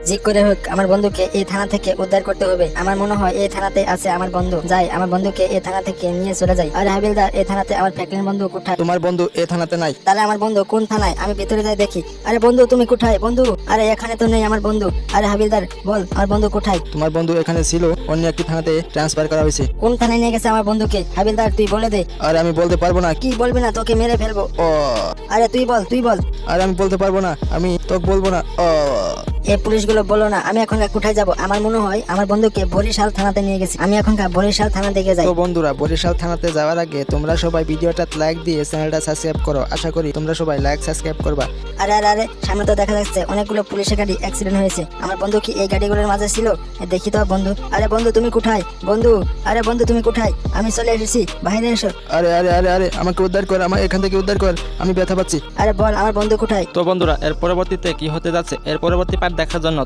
যে করে হোক আমার বন্ধুকে এই থানা থেকে উদ্ধার করতে হবে। আমার মনে হয় এই থানাতে আছে আমার বন্ধু। যাই, আমার বন্ধুকে এই থানা থেকে নিয়ে চলে যাই। আরে হাবিলদার, এই থানাতে আমার ফ্যাকলিন বন্ধু কোথায়? তোমার বন্ধু এ থানাতে নাই। তাহলে আমার বন্ধু কোন থানায়? আমি ভেতরে যাই দেখি। আরে বন্ধু তুমি কোথায় বন্ধু? আরে এখানে তো নেই আমার বন্ধু। আরে হাবিলদার বল, আমার বন্ধু কোথায়? তোমার বন্ধু এখানে ছিল, অন্য একটি থানাতে ট্রান্সফার করা হয়েছে। কোন থানায় নিয়ে গেছে আমার বন্ধুকে? হাবিলদার তুই বলে দে। আর আমি বলতে পারবো না। কি বলবি না? তোকে মেরে ফেলবো। ও আরে তুই বল, তুই বল। আর আমি বলতে পারবো না, আমি তোকে বলবো না। ও এই পুলিশগুলো বলো না। আমি এখন কোথায় যাব? আমার মনে হয় আমার বন্ধুকে বরিশাল থানাতে নিয়ে গেছে। আমি এখন বরিশাল থানা থেকে যাই। তো বন্ধুরা, বরিশাল থানাতে যাওয়ার আগে তোমরা সবাই ভিডিওটা লাইক দিয়ে চ্যানেলটা সাবস্ক্রাইব করো। আশা করি তোমরা সবাই লাইক সাবস্ক্রাইব করবা। আরে আরে আরে, সামনে তো দেখা যাচ্ছে অনেকগুলো পুলিশের গাড়ি অ্যাক্সিডেন্ট হয়েছে। আমার বন্ধু কি এই গাড়িগুলোর মাঝে ছিল? দেখি তো বন্ধু। আরে বন্ধু তুমি কোথায় বন্ধু? আরে বন্ধু তুমি কোথায়? আমি চলে এসেছি, বাইরে এসো। আরে আরে আরে আরে, আমাকে উদ্ধার কর, আমার এখান থেকে উদ্ধার কর, আমি ব্যথা পাচ্ছি। আরে বল আমার বন্ধু কোথায়? তো বন্ধুরা, এর পরবর্তীতে কি হতে যাচ্ছে, এর পরবর্তী পার্ট দেখার জন্য